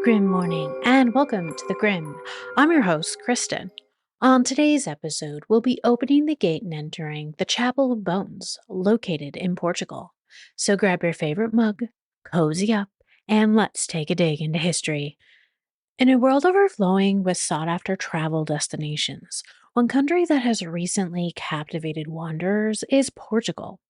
Grim morning, and welcome to the Grim. I'm your host, Kristen. On today's episode, we'll be opening the gate and entering the Chapel of Bones, located in Portugal. So grab your favorite mug, cozy up, and let's take a dig into history. In a world overflowing with sought after travel destinations, one country that has recently captivated wanderers is Portugal.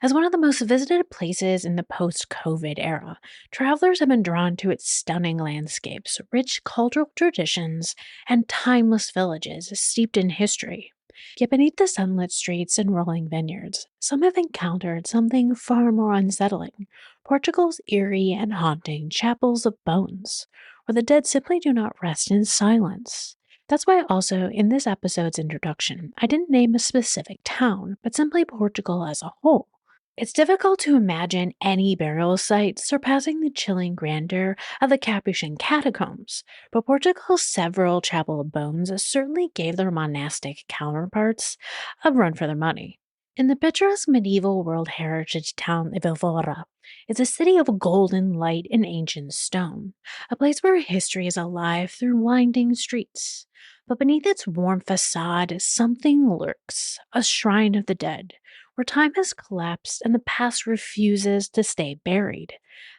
As one of the most visited places in the post COVID era, travelers have been drawn to its stunning landscapes, rich cultural traditions, and timeless villages steeped in history. Yet beneath the sunlit streets and rolling vineyards, some have encountered something far more unsettling: Portugal's eerie and haunting chapels of bones, where the dead simply do not rest in silence. That's why also in this episode's introduction, I didn't name a specific town, but simply Portugal as a whole. It's difficult to imagine any burial site surpassing the chilling grandeur of the Capuchin catacombs, but Portugal's several chapel of bones certainly gave their monastic counterparts a run for their money. In the picturesque medieval World Heritage town of Évora, it's a city of golden light and ancient stone, a place where history is alive through winding streets. But beneath its warm facade, something lurks: a shrine of the dead, where time has collapsed and the past refuses to stay buried.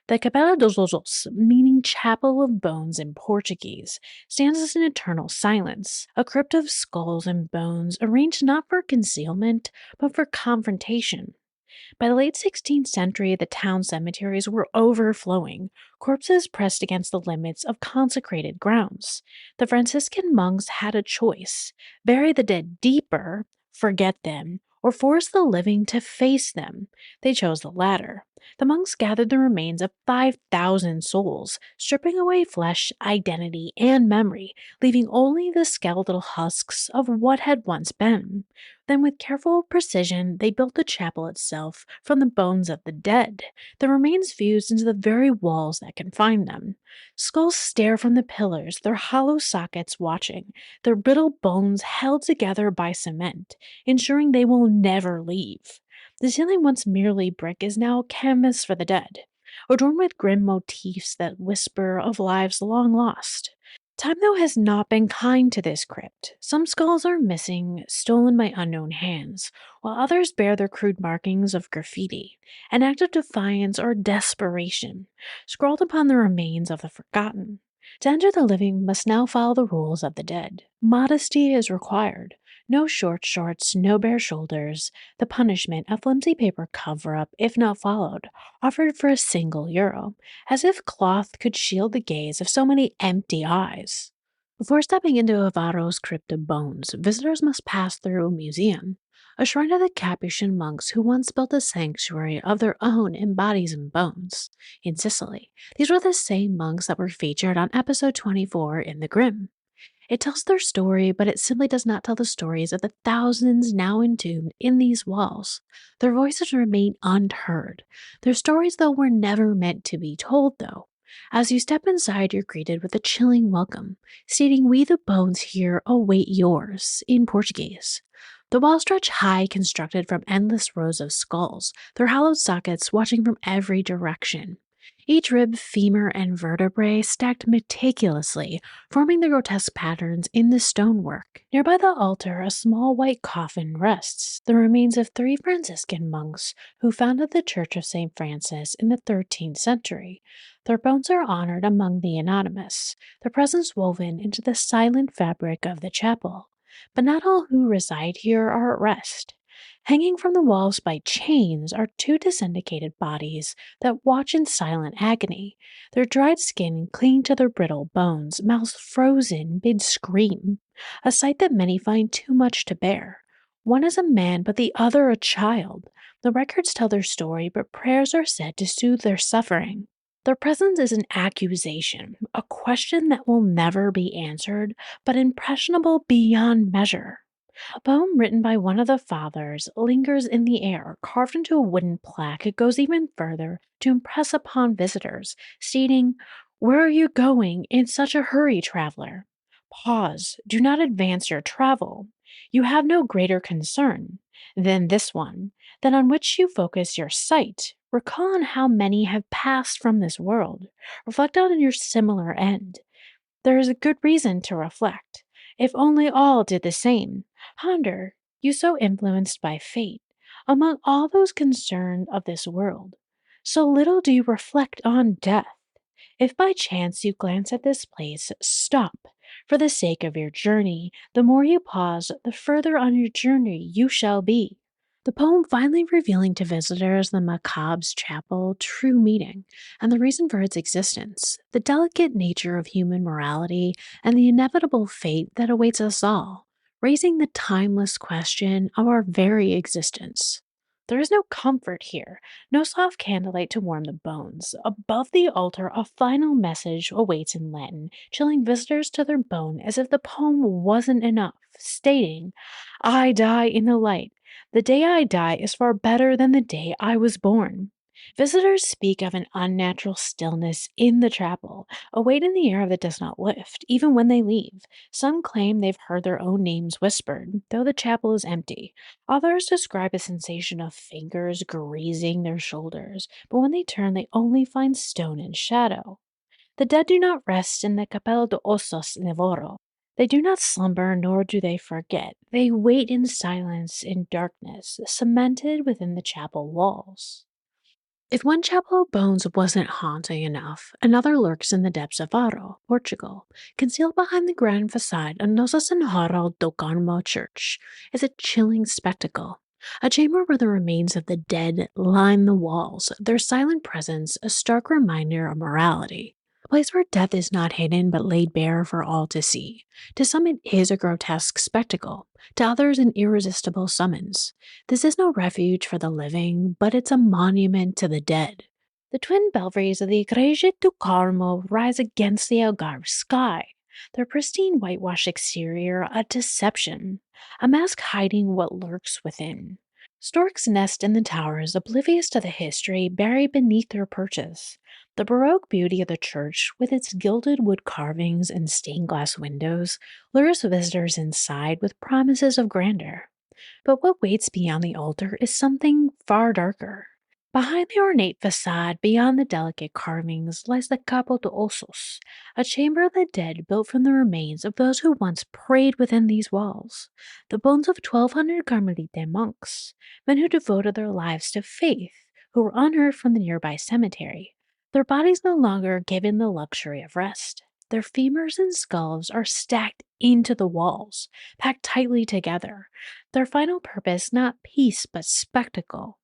The Capela dos Ossos, meaning Chapel of Bones in Portuguese, stands as an eternal silence, a crypt of skulls and bones arranged not for concealment, but for confrontation. By the late 16th century, the town cemeteries were overflowing, corpses pressed against the limits of consecrated grounds. The Franciscan monks had a choice: bury the dead deeper, forget them, or force the living to face them. They chose the latter. The monks gathered the remains of 5,000 souls, stripping away flesh, identity, and memory, leaving only the skeletal husks of what had once been. Then, with careful precision, they built the chapel itself from the bones of the dead, the remains fused into the very walls that confined them. Skulls stare from the pillars, their hollow sockets watching, their brittle bones held together by cement, ensuring they will never leave. The ceiling, once merely brick, is now canvas for the dead, adorned with grim motifs that whisper of lives long lost. Time, though, has not been kind to this crypt. Some skulls are missing, stolen by unknown hands, while others bear their crude markings of graffiti, an act of defiance or desperation, scrawled upon the remains of the forgotten. To enter, the living must now follow the rules of the dead. Modesty is required. No short shorts, no bare shoulders. The punishment, a flimsy paper cover up, if not followed, offered for €1, as if cloth could shield the gaze of so many empty eyes. Before stepping into Avaro's crypt of bones, visitors must pass through a museum, a shrine of the Capuchin monks who once built a sanctuary of their own in bodies and bones in Sicily. These were the same monks that were featured on episode 24 in The Grimm. It tells their story, but it simply does not tell the stories of the thousands now entombed in these walls. Their voices remain unheard. Their stories, though, were never meant to be told, though. As you step inside, you're greeted with a chilling welcome, stating, "We the bones here await yours," in Portuguese. The walls stretch high, constructed from endless rows of skulls, their hollowed sockets watching from every direction. Each rib, femur, and vertebrae stacked meticulously, forming the grotesque patterns in the stonework. Nearby the altar, a small white coffin rests, the remains of 3 Franciscan monks who founded the Church of St. Francis in the 13th century. Their bones are honored among the anonymous, their presence woven into the silent fabric of the chapel. But not all who reside here are at rest. Hanging from the walls by chains are 2 desiccated bodies that watch in silent agony, their dried skin clinging to their brittle bones, mouths frozen mid-scream, a sight that many find too much to bear. One is a man, but the other a child. The records tell their story, but prayers are said to soothe their suffering. Their presence is an accusation, a question that will never be answered, but impressionable beyond measure. A poem written by one of the fathers lingers in the air, carved into a wooden plaque. It goes even further to impress upon visitors, stating, "Where are you going in such a hurry, traveler? Pause, do not advance your travel. You have no greater concern than this one, than on which you focus your sight. Recall on how many have passed from this world. Reflect on your similar end. There is a good reason to reflect. If only all did the same. Ponder, you so influenced by fate, among all those concerned of this world. So little do you reflect on death. If by chance you glance at this place, stop. For the sake of your journey, the more you pause, the further on your journey you shall be. The poem finally revealing to visitors the macabre's chapel true meaning and the reason for its existence, the delicate nature of human morality, and the inevitable fate that awaits us all, raising the timeless question of our very existence. There is no comfort here, no soft candlelight to warm the bones. Above the altar, a final message awaits in Latin, chilling visitors to their bone as if the poem wasn't enough, stating, I die in the light. The day I die is far better than the day I was born. Visitors speak of an unnatural stillness in the chapel, a weight in the air that does not lift, even when they leave. Some claim they've heard their own names whispered, though the chapel is empty. Others describe a sensation of fingers grazing their shoulders, but when they turn, they only find stone and shadow. The dead do not rest in the Capela dos Ossos in Évora. They do not slumber, nor do they forget. They wait in silence, in darkness, cemented within the chapel walls. If one chapel of bones wasn't haunting enough, another lurks in the depths of Faro, Portugal, concealed behind the grand facade of Nossa Senhora do Carmo Church. Is a chilling spectacle. A chamber where the remains of the dead line the walls, their silent presence a stark reminder of morality. A place where death is not hidden but laid bare for all to see. To some, it is a grotesque spectacle, to others, an irresistible summons. This is no refuge for the living, but it's a monument to the dead. The twin belfries of the Igreja do Carmo rise against the Algarve sky, their pristine whitewashed exterior a deception, a mask hiding what lurks within. Storks nest in the towers, oblivious to the history buried beneath their perches. The Baroque beauty of the church, with its gilded wood carvings and stained glass windows, lures visitors inside with promises of grandeur. But what waits beyond the altar is something far darker. Behind the ornate facade, beyond the delicate carvings, lies the Capela dos Ossos, a chamber of the dead built from the remains of those who once prayed within these walls, the bones of 1,200 Carmelite monks, men who devoted their lives to faith, who were unearthed from the nearby cemetery, their bodies no longer given the luxury of rest. Their femurs and skulls are stacked into the walls, packed tightly together, their final purpose not peace but spectacle.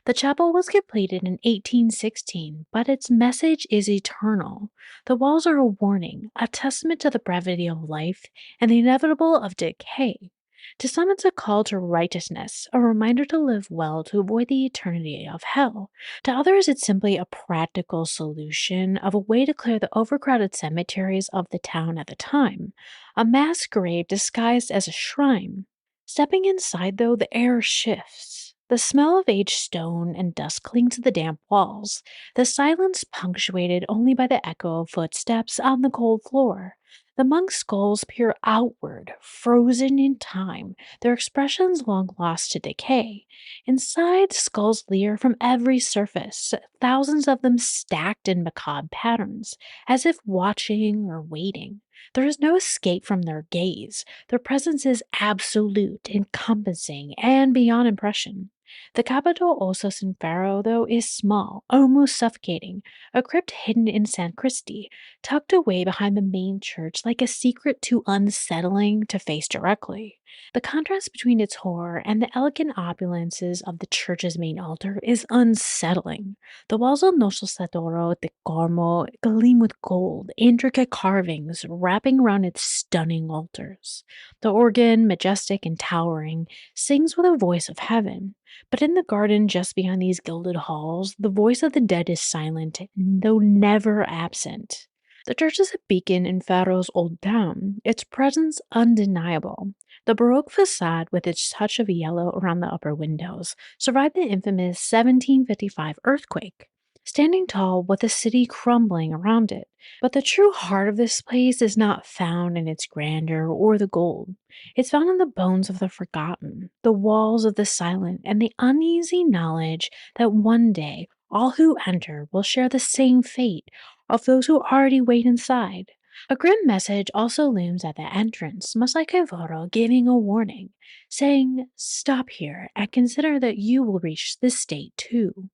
The chapel was completed in 1816, but its message is eternal. The walls are a warning, a testament to the brevity of life and the inevitable of decay. To some, it's a call to righteousness, a reminder to live well to avoid the eternity of hell. To others, it's simply a practical solution of a way to clear the overcrowded cemeteries of the town at the time, a mass grave disguised as a shrine. Stepping inside, though, the air shifts. The smell of aged stone and dust cling to the damp walls, the silence punctuated only by the echo of footsteps on the cold floor. The monks' skulls peer outward, frozen in time, their expressions long lost to decay. Inside, skulls leer from every surface, thousands of them stacked in macabre patterns, as if watching or waiting. There is no escape from their gaze. Their presence is absolute, encompassing, and beyond impression. The Capitol Osos in Faro, though, is small, almost suffocating, a crypt hidden in San Cristi, tucked away behind the main church like a secret too unsettling to face directly. The contrast between its horror and the elegant opulences of the church's main altar is unsettling. The walls of Nostro Sadoro de Carmo gleam with gold, intricate carvings wrapping around its stunning altars. The organ, majestic and towering, sings with a voice of heaven. But in the garden just behind these gilded halls, the voice of the dead is silent, though never absent. The church is a beacon in Faro's old town, its presence undeniable. The Baroque facade, with its touch of yellow around the upper windows, survived the infamous 1755 earthquake. standing tall with the city crumbling around it. But the true heart of this place is not found in its grandeur or the gold. It's found in the bones of the forgotten, the walls of the silent, and the uneasy knowledge that one day all who enter will share the same fate of those who already wait inside. A grim message also looms at the entrance, much like Évora giving a warning, saying, "Stop here and consider that you will reach this state too."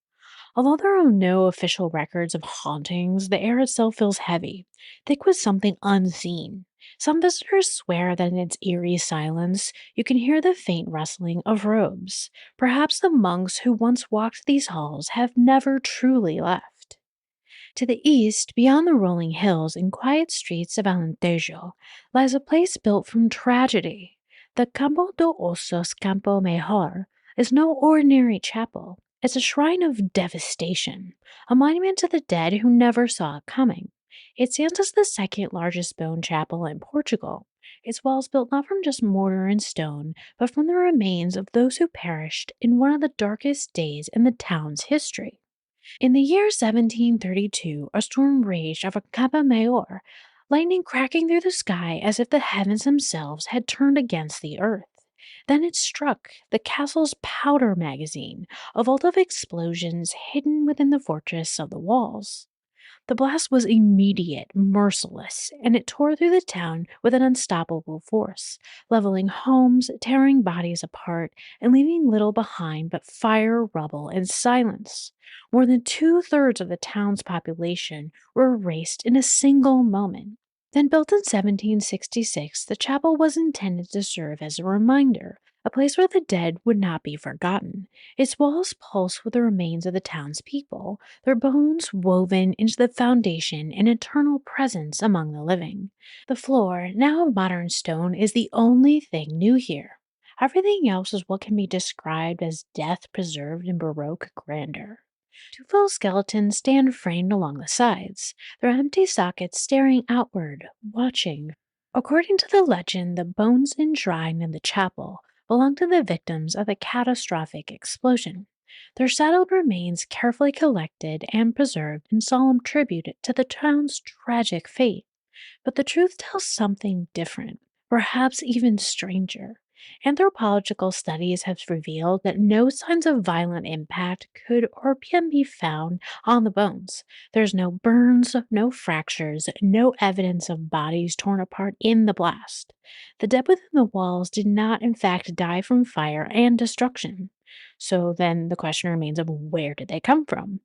Although there are no official records of hauntings, the air itself feels heavy, thick with something unseen. Some visitors swear that in its eerie silence, you can hear the faint rustling of robes. Perhaps the monks who once walked these halls have never truly left. To the east, beyond the rolling hills and quiet streets of Alentejo, lies a place built from tragedy. The Campo dos Ossos Campo Maior is no ordinary chapel. It's a shrine of devastation, a monument to the dead who never saw it coming. It stands as the second largest bone chapel in Portugal. Its walls built not from just mortar and stone, but from the remains of those who perished in one of the darkest days in the town's history. In the year 1732, a storm raged over Campo Maior, lightning cracking through the sky as if the heavens themselves had turned against the earth. Then it struck the castle's powder magazine, a vault of explosions hidden within the fortress of the walls. The blast was immediate, merciless, and it tore through the town with an unstoppable force, leveling homes, tearing bodies apart, and leaving little behind but fire, rubble, and silence. More than two-thirds of the town's population were erased in a single moment. Then built in 1766, the chapel was intended to serve as a reminder, a place where the dead would not be forgotten. Its walls pulse with the remains of the townspeople, their bones woven into the foundation and eternal presence among the living. The floor, now of modern stone, is the only thing new here. Everything else is what can be described as death preserved in Baroque grandeur. Two full skeletons stand framed along the sides, their empty sockets staring outward, watching. According to the legend, the bones enshrined in the chapel belong to the victims of the catastrophic explosion. Their settled remains carefully collected and preserved in solemn tribute to the town's tragic fate. But the truth tells something different, perhaps even stranger. Anthropological studies have revealed that no signs of violent impact could or can be found on the bones. There's no burns, no fractures, no evidence of bodies torn apart in the blast. The dead within the walls did not, in fact, die from fire and destruction. So then the question remains of where did they come from?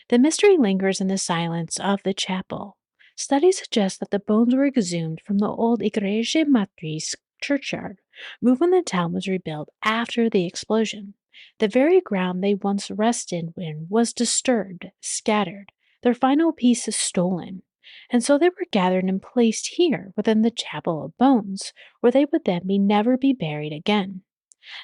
The mystery lingers in the silence of the chapel. Studies suggest that the bones were exhumed from the old Igreja Matriz churchyard, moved when the town was rebuilt after the explosion. The very ground they once rested in was disturbed, scattered, their final pieces stolen. And so they were gathered and placed here within the Chapel of Bones, where they would then be never be buried again.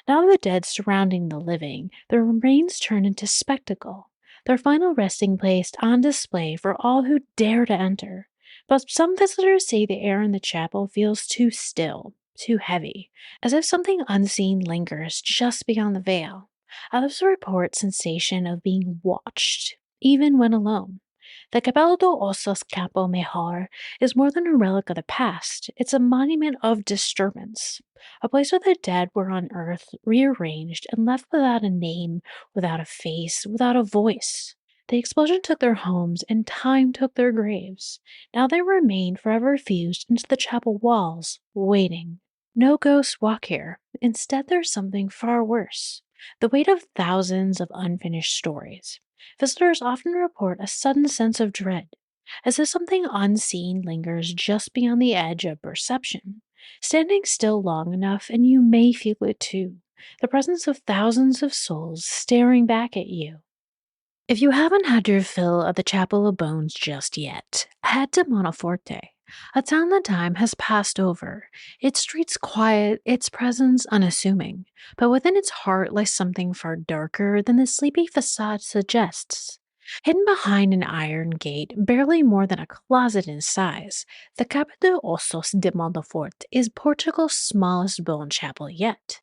Now the dead surrounding the living, their remains turn into spectacle, their final resting place on display for all who dare to enter. But some visitors say the air in the chapel feels too still, too heavy, as if something unseen lingers just beyond the veil. Others report sensation of being watched, even when alone. The Capela dos Ossos Campo Maior is more than a relic of the past. It's a monument of disturbance, a place where the dead were unearthed, rearranged, and left without a name, without a face, without a voice. The explosion took their homes, and time took their graves. Now they remain forever fused into the chapel walls, waiting. No ghosts walk here. Instead, there's something far worse, the weight of thousands of unfinished stories. Visitors often report a sudden sense of dread, as if something unseen lingers just beyond the edge of perception. Standing still long enough, and you may feel it too, the presence of thousands of souls staring back at you. If you haven't had your fill of the Chapel of Bones just yet, head to Monforte, a town that time has passed over, its streets quiet, its presence unassuming, but within its heart lies something far darker than the sleepy facade suggests. Hidden behind an iron gate, barely more than a closet in size, the Capela dos Ossos de Monforte is Portugal's smallest bone chapel yet.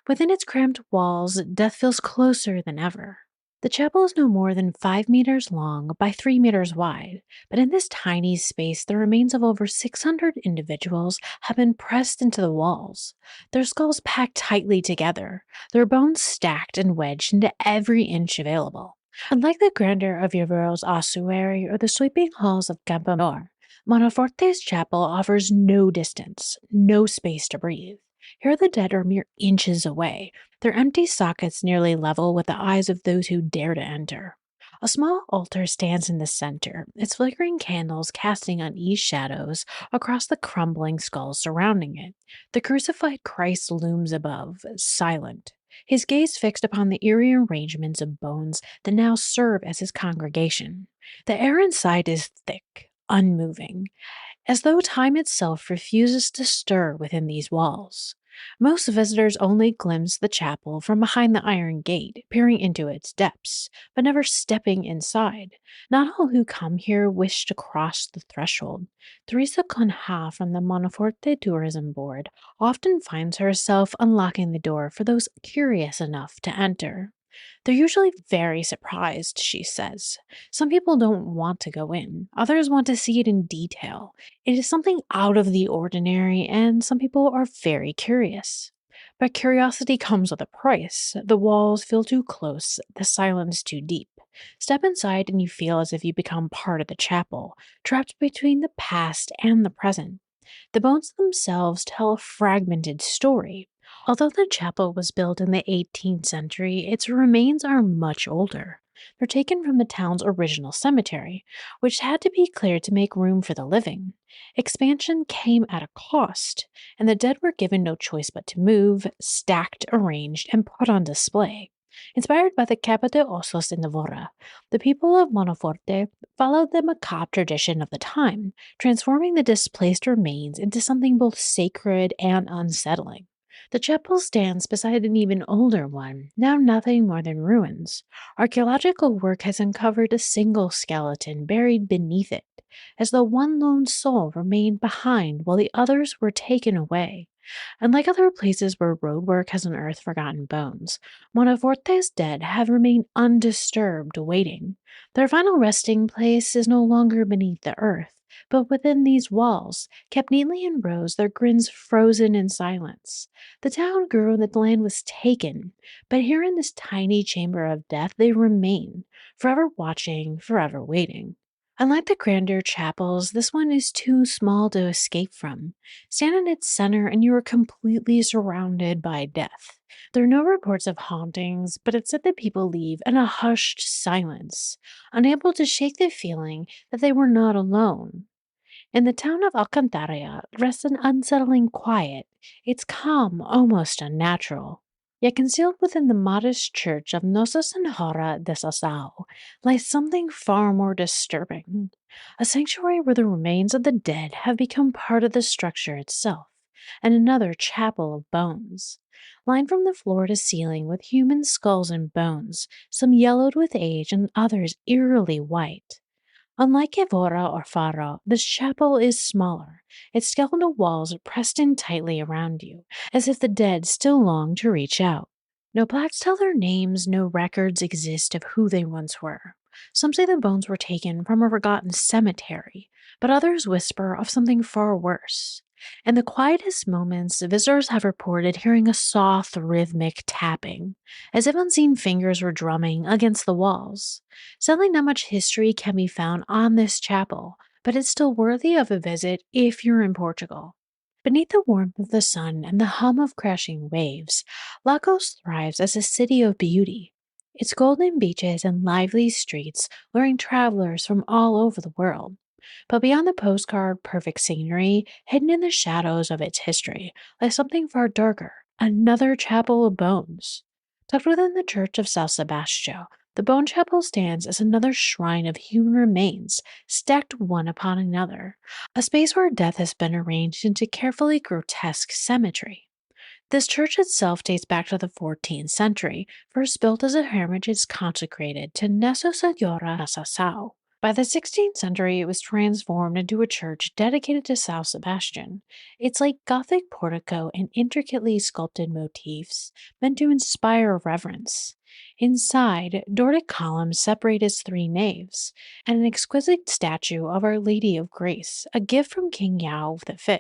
Within its cramped walls, death feels closer than ever. The chapel is no more than 5 meters long by 3 meters wide, but in this tiny space, the remains of over 600 individuals have been pressed into the walls, their skulls packed tightly together, their bones stacked and wedged into every inch available. Unlike the grandeur of Évora's ossuary or the sweeping halls of Campo Maior, Monforte's chapel offers no distance, no space to breathe. Here the dead are mere inches away, their empty sockets nearly level with the eyes of those who dare to enter. A small altar stands in the center, its flickering candles casting uneasy shadows across the crumbling skulls surrounding it. The crucified Christ looms above, silent, his gaze fixed upon the eerie arrangements of bones that now serve as his congregation. The air inside is thick, unmoving, as though time itself refuses to stir within these walls. Most visitors only glimpse the chapel from behind the iron gate, peering into its depths, but never stepping inside. Not all who come here wish to cross the threshold. Teresa Conha from the Monforte Tourism Board often finds herself unlocking the door for those curious enough to enter. They're usually very surprised, she says. Some people don't want to go in, others want to see it in detail. It is something out of the ordinary, and some people are very curious. But curiosity comes with a price. The walls feel too close, the silence too deep. Step inside, and you feel as if you become part of the chapel, trapped between the past and the present. The bones themselves tell a fragmented story. Although the chapel was built in the 18th century, its remains are much older. They're taken from the town's original cemetery, which had to be cleared to make room for the living. Expansion came at a cost, and the dead were given no choice but to move, stacked, arranged, and put on display. Inspired by the Capela dos Ossos in Évora, the people of Monforte followed the macabre tradition of the time, transforming the displaced remains into something both sacred and unsettling. The chapel stands beside an even older one, now nothing more than ruins. Archaeological work has uncovered a single skeleton buried beneath it, as though one lone soul remained behind while the others were taken away. Unlike other places where roadwork has unearthed forgotten bones, Monforte's dead have remained undisturbed, waiting. Their final resting place is no longer beneath the earth, but within these walls, kept neatly in rows, their grins frozen in silence. The town grew and the land was taken, but here in this tiny chamber of death they remain, forever watching, forever waiting. Unlike the grander chapels, this one is too small to escape from. Stand in its center and you are completely surrounded by death. There are no reports of hauntings, but it's said that people leave in a hushed silence, unable to shake the feeling that they were not alone. In the town of Alcantara rests an unsettling quiet, its calm almost unnatural. Yet concealed within the modest church of Nossa Senhora de Sasao lies something far more disturbing. A sanctuary where the remains of the dead have become part of the structure itself, and another chapel of bones. Lined from the floor to ceiling with human skulls and bones, some yellowed with age and others eerily white. Unlike Évora or Faro, this chapel is smaller, its skeletal walls are pressed in tightly around you, as if the dead still long to reach out. No plaques tell their names, no records exist of who they once were. Some say the bones were taken from a forgotten cemetery, but others whisper of something far worse. In the quietest moments, visitors have reported hearing a soft, rhythmic tapping, as if unseen fingers were drumming against the walls. Sadly, not much history can be found on this chapel, but it's still worthy of a visit if you're in Portugal. Beneath the warmth of the sun and the hum of crashing waves, Lagos thrives as a city of beauty. Its golden beaches and lively streets luring travelers from all over the world. But beyond the postcard perfect scenery, hidden in the shadows of its history, lies something far darker, another chapel of bones. Tucked within the church of San Sebastian, the Bone Chapel stands as another shrine of human remains, stacked one upon another, a space where death has been arranged into carefully grotesque symmetry. This church itself dates back to the 14th century, first built as a hermitage consecrated to Nossa Senhora de Sasao. By the 16th century, it was transformed into a church dedicated to San Sebastian. Its late Gothic portico and intricately sculpted motifs meant to inspire reverence. Inside, Doric columns separate its three naves, and an exquisite statue of Our Lady of Grace, a gift from King Yao V,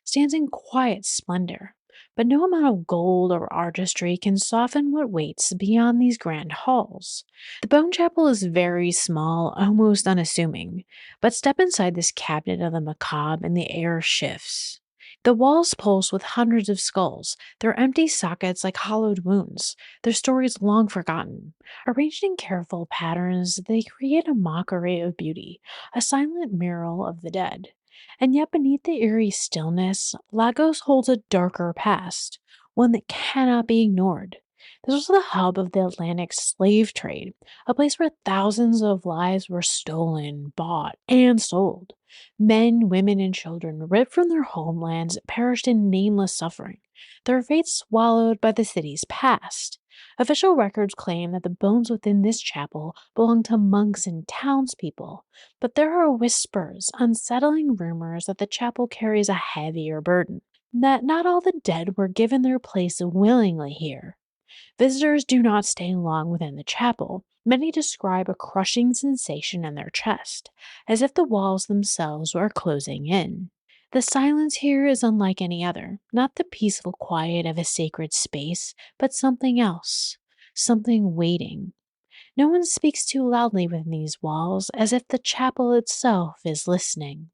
stands in quiet splendor. But no amount of gold or artistry can soften what waits beyond these grand halls. The bone chapel is very small, almost unassuming, but step inside this cabinet of the macabre and the air shifts. The walls pulse with hundreds of skulls, their empty sockets like hollowed wounds, their stories long forgotten. Arranged in careful patterns, they create a mockery of beauty, a silent mural of the dead. And yet, beneath the eerie stillness, Lagos holds a darker past, one that cannot be ignored. This was the hub of the Atlantic slave trade, a place where thousands of lives were stolen, bought, and sold. Men, women, and children, ripped from their homelands, perished in nameless suffering, their fates swallowed by the city's past. Official records claim that the bones within this chapel belong to monks and townspeople, but there are whispers, unsettling rumors that the chapel carries a heavier burden, that not all the dead were given their place willingly here. Visitors do not stay long within the chapel. Many describe a crushing sensation in their chest, as if the walls themselves were closing in. The silence here is unlike any other, not the peaceful quiet of a sacred space, but something else, something waiting. No one speaks too loudly within these walls, as if the chapel itself is listening.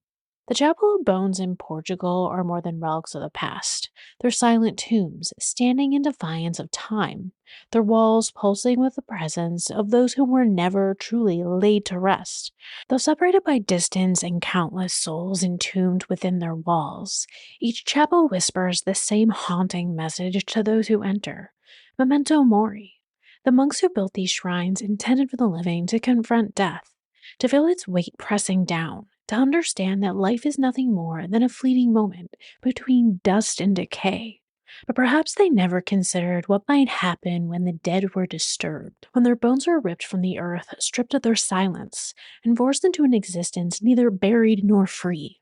The Chapel of Bones in Portugal are more than relics of the past. They're silent tombs, standing in defiance of time, their walls pulsing with the presence of those who were never truly laid to rest. Though separated by distance and countless souls entombed within their walls, each chapel whispers the same haunting message to those who enter: Memento Mori. The monks who built these shrines intended for the living to confront death, to feel its weight pressing down, to understand that life is nothing more than a fleeting moment between dust and decay. But perhaps they never considered what might happen when the dead were disturbed, when their bones were ripped from the earth, stripped of their silence, and forced into an existence neither buried nor free.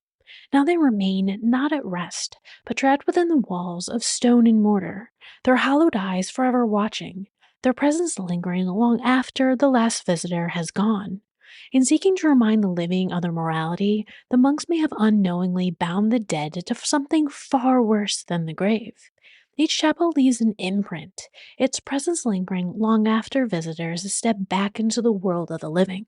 Now they remain not at rest, but trapped within the walls of stone and mortar, their hollowed eyes forever watching, their presence lingering long after the last visitor has gone. In seeking to remind the living of their morality, the monks may have unknowingly bound the dead to something far worse than the grave. Each chapel leaves an imprint, its presence lingering long after visitors step back into the world of the living.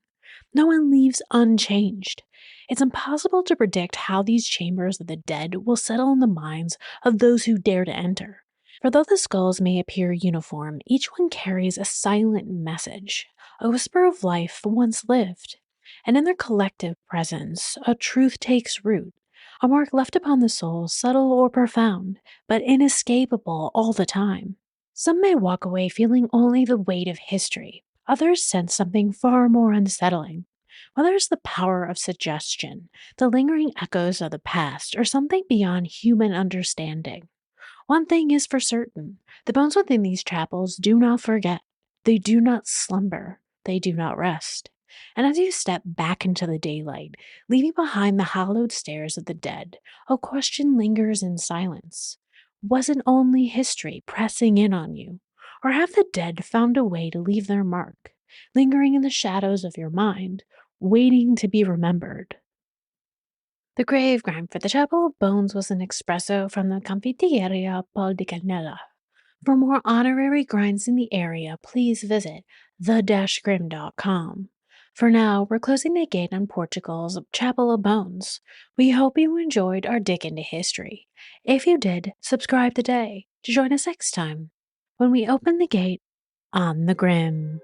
No one leaves unchanged. It's impossible to predict how these chambers of the dead will settle in the minds of those who dare to enter. For though the skulls may appear uniform, each one carries a silent message, a whisper of life once lived. And in their collective presence, a truth takes root, a mark left upon the soul, subtle or profound, but inescapable all the time. Some may walk away feeling only the weight of history, others sense something far more unsettling. Whether it's the power of suggestion, the lingering echoes of the past, or something beyond human understanding. One thing is for certain: the bones within these chapels do not forget, they do not slumber, they do not rest. And as you step back into the daylight, leaving behind the hallowed stairs of the dead, a question lingers in silence. Was it only history pressing in on you? Or have the dead found a way to leave their mark, lingering in the shadows of your mind, waiting to be remembered? The grave grind for the Chapel of Bones was an espresso from the Confiteria Paul di Canella. For more honorary grinds in the area, please visit the-grim.com. For now, we're closing the gate on Portugal's Chapel of Bones. We hope you enjoyed our dig into history. If you did, subscribe today to join us next time when we open the gate on the Grim.